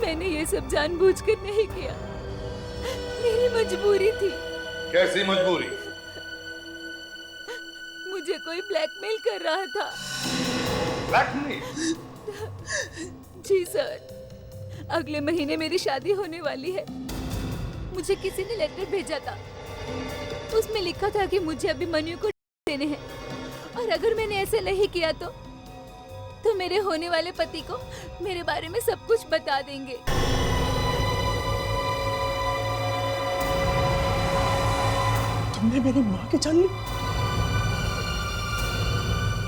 मैंने ये सब जानबूझकर नहीं किया, मेरी मजबूरी थी। कैसी मजबूरी? मुझे कोई ब्लैकमेल कर रहा था। ब्लैकमेल? जी सर, अगले महीने मेरी शादी होने वाली है। मुझे किसी ने लेटर भेजा था, उसमें लिखा था कि मुझे अभिमन्यु को देने हैं, और अगर मैंने ऐसे नहीं किया तो मेरे होने वाले पति को मेरे बारे में सब कुछ बता देंगे। तुमने मेरी माँ की जान ली?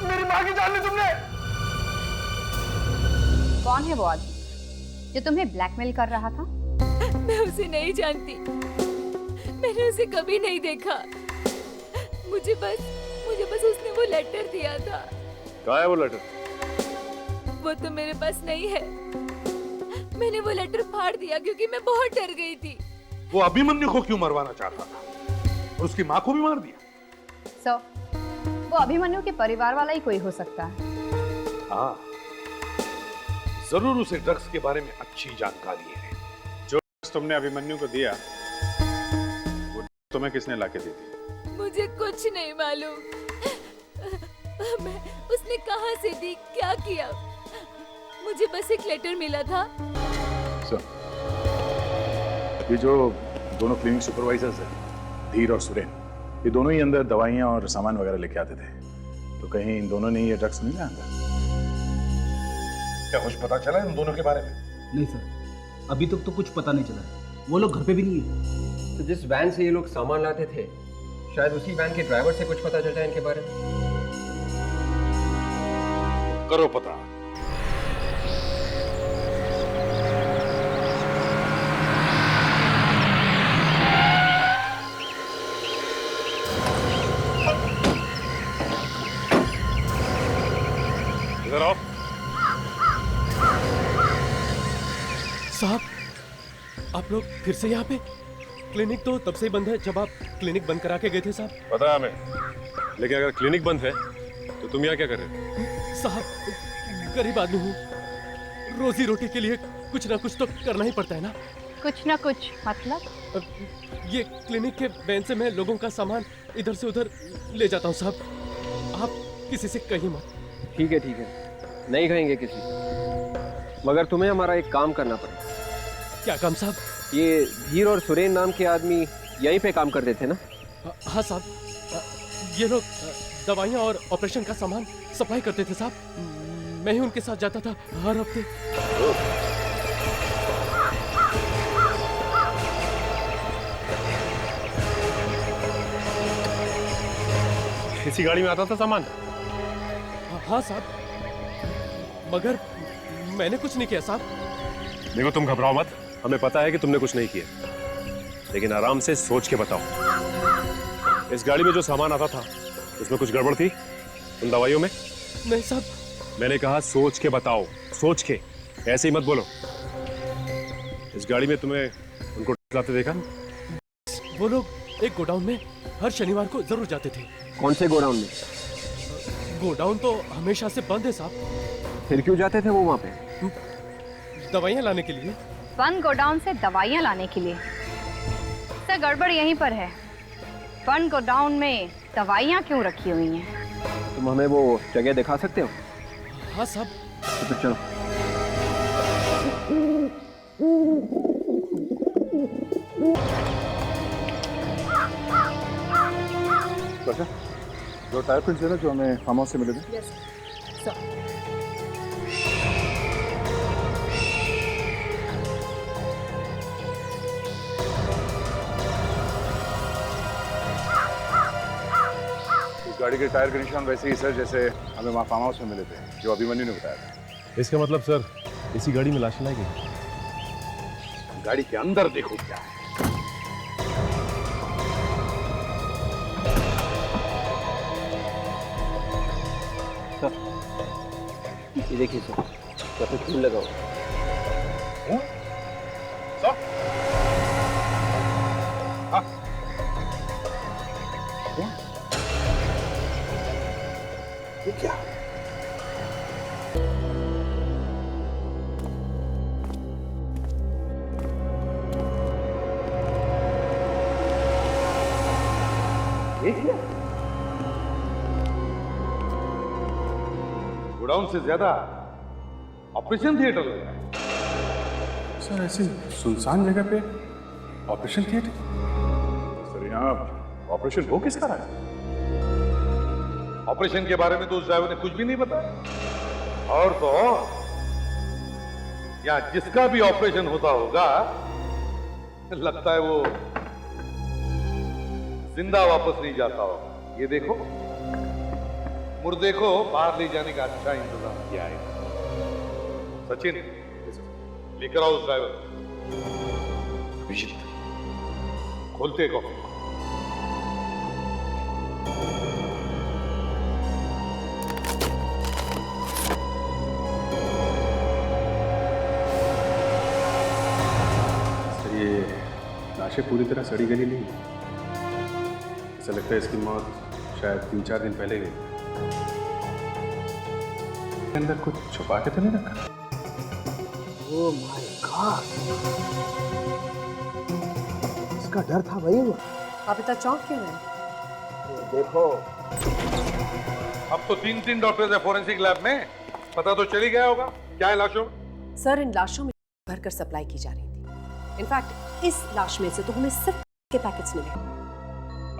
मेरी माँ की जान ली तुमने? कौन है वो आदमी जो तुम्हें ब्लैकमेल कर रहा था? मैं उसे नहीं जानती, मैंने उसे कभी नहीं देखा। मुझे बस उसने वो लेटर दिया था। कहाँ है वो लेटर? वो तो मेरे पास नहीं है। मैंने वो लेटर फाड़ दिया क्योंकि मैं बहुत डर गई थी। वो अभिमन्यु को क्यों मरवाना चाहता था और उसकी माँ को भी मार दिया? वो अभिमन्यु के परिवार वाला ही कोई हो सकता है। हाँ, जरूर उसे ड्रग्स के बारे में अच्छी जानकारी है। जो तुमने अभिमन्यु को दिया वो तुम्हें किसने लाके दी थी? मुझे कुछ नहीं मालूम। उसने कहां से दी, क्या किया, मुझे बस एक लेटर मिला था। ये जो दोनों क्लिनिक सुपरवाइजर्स हैं, धीर और सुरेन, ये दोनों ही अंदर दवाइयां और सामान वगैरह लेके आते थे, तो कहीं इन दोनों ने ये ड्रग्स नहीं लिया अंदर? क्या कुछ पता चला इन दोनों के बारे में? नहीं सर, अभी तक तो कुछ पता नहीं चला। वो लोग घर पे भी नहीं है। तो जिस वैन से ये लोग सामान लाते थे शायद उसी वैन के ड्राइवर से कुछ पता चल जाए इनके बारे में। करो पता। इधर आओ। साहब, आप लोग फिर से यहाँ पे? क्लिनिक तो तब से ही बंद है जब आप क्लिनिक बंद करा के गए थे साहब। पता है हमें, लेकिन अगर क्लिनिक बंद है तो तुम यहाँ क्या कर रहे हो? साहब, गरीब आदमी हूँ, रोजी रोटी के लिए कुछ ना कुछ तो करना ही पड़ता है ना। कुछ ना कुछ मतलब? ये क्लिनिक के वैन से मैं लोगों का सामान इधर से उधर ले जाता हूँ साहब। आप किसी से कहीं मत। ठीक है, नहीं कहेंगे किसी, मगर तुम्हें हमारा एक काम करना पड़ेगा। क्या काम साहब? ये धीर और सुरेन नाम के आदमी यहीं पे काम करते थे ना? हाँ साहब, ये लोग दवाइयाँ और ऑपरेशन का सामान सप्लाई करते थे साहब। मैं ही उनके साथ जाता था हर हफ्ते। इसी गाड़ी में आता था सामान? हाँ साहब, मगर मैंने कुछ नहीं किया साहब। देखो, तुम घबराओ मत, हमें पता है कि तुमने कुछ नहीं किया, लेकिन आराम से सोच के बताओ। इस गाड़ी में जो सामान आता था उसमें कुछ गड़बड़ थी उन दवाइयों में? नहीं साहब। मैंने कहा सोच के बताओ, सोच के, ऐसे ही मत बोलो। इस गाड़ी में तुम्हें उनको जाते देखा? वो लोग एक गोडाउन में हर शनिवार को जरूर जाते थे। कौन से गोडाउन में? गोडाउन तो हमेशा से बंद है साहब। फिर क्यों जाते थे वो वहाँ पे? दवाइयाँ लाने के लिए। बंद गोडाउन से दवाइयाँ लाने के लिए? सर, गड़बड़ यहीं पर है। बंद गोडाउन में दवाइयाँ क्यों रखी हुई हैं? तुम हमें वो जगह दिखा सकते हो? हाँ साहब। तो चलो। अच्छा, जो टायर प्रिंट्स है ना जो हमें फार्म हाउस से मिले थे? Yes sir. गाड़ी के टायर के निशान वैसे ही सर जैसे हमें वहाँ फार्म हाउस में मिले थे, जो अभिमन्यु ने बताया था। इसका मतलब सर इसी गाड़ी में लाश लाई गई? गाड़ी के अंदर देखो क्या है। ये देखिए सर, काफी खून लगा हुआ। ये क्या? गोडाउन से ज्यादा ऑपरेशन थिएटर लग रहा है। सर, ऐसे सुनसान जगह पे ऑपरेशन थिएटर? सर, यहाँ ऑपरेशन हो किसका रहा है? ऑपरेशन के बारे में तो उस ड्राइवर ने कुछ भी नहीं बताया। और तो और, यहाँ जिसका भी ऑपरेशन होता होगा लगता है वो जिंदा वापस नहीं जाता होगा। ये देखो, मुर्दे को बाहर ले जाने का अच्छा इंतजाम किया है। सचिन, लेकर आओ उस ड्राइवर। अभिजीत, खोलते कॉफी। ये लाशें पूरी तरह सड़ी गली नहीं है। ऐसा लगता है इसकी मौत शायद 3-4 दिन पहले हुई। अंदर कुछ छुपा के तो नहीं रखा? ओह माय गॉड, इसका डर था वही वो। आप इतना चौंक क्यों हैं? देखो, अब तो 3 डॉक्टर्स है फोरेंसिक लैब में, पता तो चल ही गया होगा क्या है लाशों में। सर, इन लाशों में भरकर सप्लाई की जा रही थी। इनफैक्ट इस लाश में से तो हमें सिर्फ के पैकेट्स मिले।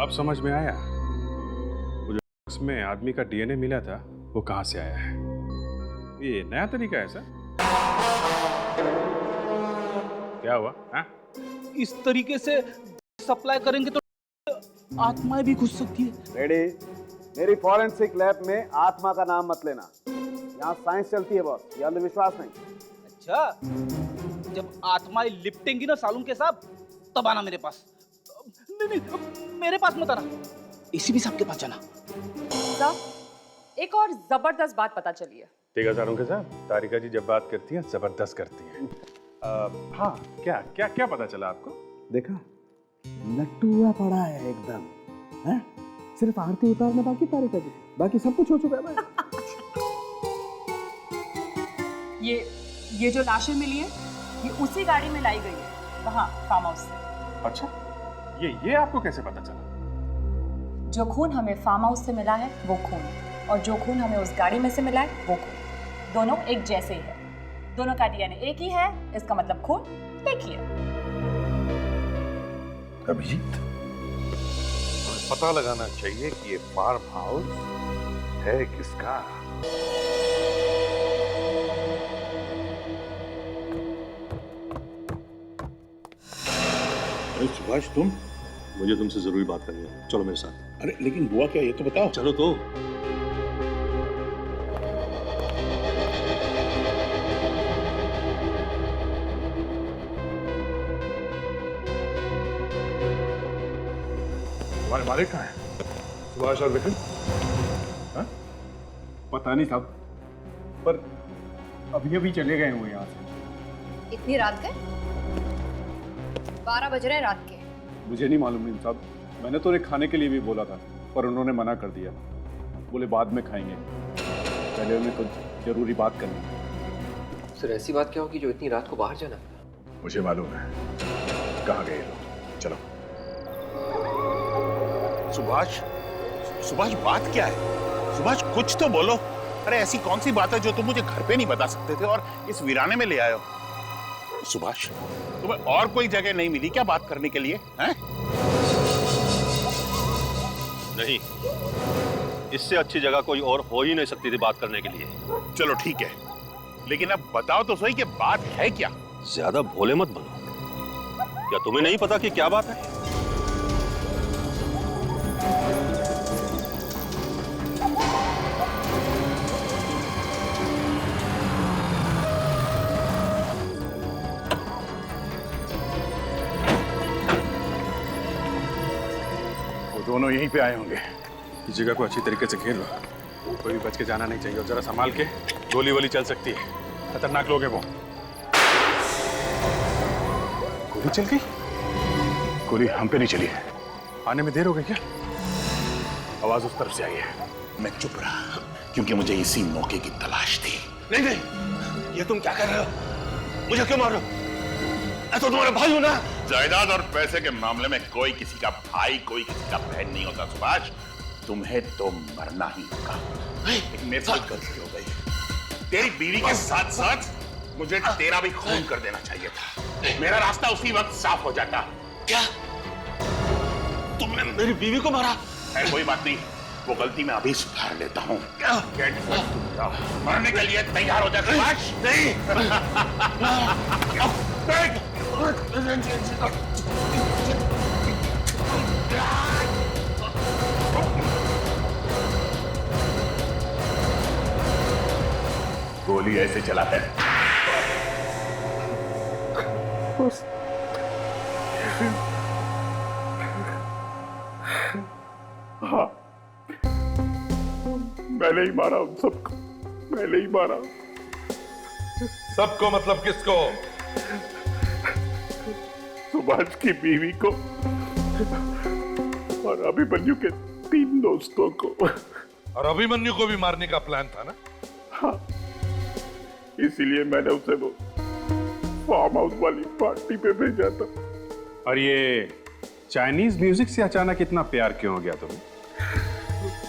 अब समझ में आया, वो जो उसमें आदमी का डीएनए मिला था वो कहाँ से आया है। ये नया तरीका है सर? क्या हुआ? हाँ? इस तरीके से सप्लाई करेंगे तो आत्माएं भी घुस सकती है। रेडी? मेरी फॉरेंसिक लैब में आत्मा का नाम मत लेना। यहाँ साइंस चलती है बॉस, ये अंधविश्वास नहीं। अच्छा, जब आत्माएं लिपटेंगी ना सालून के साथ, तब आना मेरे पास। नहीं, मेरे पास मत आना, एसीपी साहब के पास जाना। एक और जबरदस्त बात पता चली है। ठीक है सारुण के साथ, तारिका जी जब बात करती हैं जबरदस्त करती हैं। हाँ, क्या क्या क्या पता चला आपको? देखा, लट्टू हुआ पड़ा है एकदम, है? सिर्फ आरती उतारना बाकी तारिका जी, बाकी सब कुछ हो चुका है भाई। ये जो लाशें मिली है, ये उसी गाड़ी में लाई गई है, वहाँ फार्म हाउस से। अच्छा, ये आपको कैसे पता चला? जो खून हमें फार्म हाउस से मिला है वो खून, और जो खून हमें उस गाड़ी में से मिला है वो खून, दोनों एक जैसे ही है। दोनों का डीएनए एक ही है, इसका मतलब खून एक ही है। अभिजीत, पता लगाना चाहिए कि ये फार्म हाउस है किसका। अरे सुभाष, तुम? मुझे तुमसे जरूरी बात करनी है, चलो मेरे साथ। अरे लेकिन हुआ क्या, ये तो बताओ। चलो तो। तुम्हारे मालिक कहाँ हैं? सुभाष और विक्रम? हाँ? पता नहीं साहब, पर अभी अभी चले गए वो यहाँ से। इतनी रात के 12 बज रहे हैं रात के। मुझे नहीं मालूम नहीं साहब, मैंने तो उन्हें खाने के लिए भी बोला था, पर उन्होंने मना कर दिया। बोले बाद में खाएंगे, पहले उन्हें कुछ जरूरी बात करनी है। सर ऐसी बात क्या होगी जो इतनी रात को बाहर जाना? मुझे मालूम है कहाँ गए लोग। चलो। सुभाष, सुभाष बात क्या है? सुभाष कुछ तो बोलो। अरे ऐसी कौन सी बात है जो तुम मुझे घर पे नहीं बता सकते थे और इस वीराने में ले आए हो? सुभाष, तुम्हें और कोई जगह नहीं मिली क्या बात करने के लिए? हैं? नहीं, इससे अच्छी जगह कोई और हो ही नहीं सकती थी बात करने के लिए। चलो ठीक है, लेकिन अब बताओ तो सही कि बात है क्या? ज्यादा भोले मत बनो। क्या तुम्हें नहीं पता कि क्या बात है? दोनों यहीं पे आए होंगे। इस जगह को अच्छी तरीके से घेर लो, कोई भी बच के जाना नहीं चाहिए, और जरा संभाल के, गोली वोली चल सकती है, खतरनाक लोग हैं वो। गोली चल गई? गोली हम पे नहीं चली है। आने में देर हो गई क्या? आवाज उस तरफ से आई है। मैं चुप रहा क्योंकि मुझे इसी मौके की तलाश थी। नहीं नहीं, ये तुम क्या कर रहे हो? मुझे क्यों मार रहे हो? मैं तो तुम्हारा भाई हूं ना। जायदाद और पैसे के मामले में कोई किसी का भाई, कोई किसी का बहन नहीं होता सुभाष। तुम्हें तो मरना ही होगा। लेकिन मेरे साथ गलती हो गई। तेरी बीवी के साथ साथ मुझे तेरा भी खून कर देना चाहिए था। मेरा रास्ता उसी वक्त साफ हो जाता। क्या तुमने मेरी बीवी को मारा? है कोई बात नहीं, वो गलती मैं अभी सुधार लेता हूँ। मरने के लिए तैयार हो जा सुभाष। नहीं। गोली ऐसे चलाते हैं। हाँ, मैंने ही मारा उन सबको, मैंने ही मारा। सबको मतलब किसको? सुभाष की बीवी को और अभिमन्यु के 3 दोस्तों को। और अभिमन्यु को भी मारने का प्लान था ना? हाँ, इसीलिए मैंने उसे वो फार्म हाउस वाली पार्टी पे भेजा था। और ये चाइनीज म्यूजिक से अचानक इतना प्यार क्यों हो गया तुम्हें?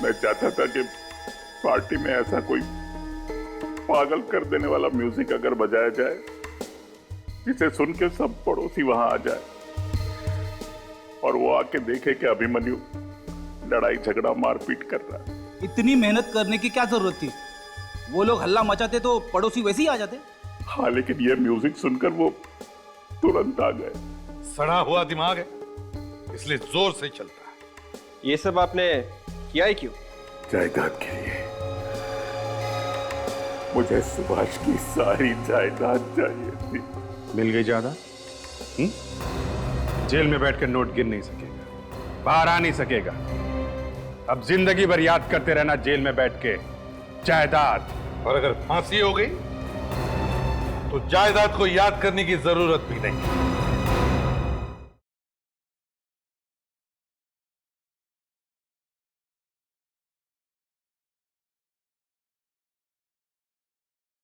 मैं चाहता था कि पार्टी में ऐसा कोई पागल कर देने वाला म्यूजिक अगर बजाया जाए जिसे सुन के सब पड़ोसी वहां आ जाए और वो आके देखे कि अभिमन्यु लड़ाई झगड़ा मारपीट कर रहा है। इतनी मेहनत करने की क्या जरूरत थी? वो लोग हल्ला मचाते तो पड़ोसी वैसे ही आ जाते। हाँ, लेकिन ये म्यूजिक सुनकर वो तुरंत आ गए। सड़ा हुआ दिमाग है, इसलिए जोर से चलता है। ये सब आपने किया ही क्यों? जायदाद के लिए। मुझे सुभाष की सारी जायदाद चाहिए थी। मिल गई जायदाद? जेल में बैठकर नोट गिन नहीं सकेगा, बाहर आ नहीं सकेगा। अब जिंदगी भर याद करते रहना जेल में बैठ के जायदाद। और अगर फांसी हो गई तो जायदाद को याद करने की जरूरत भी नहीं।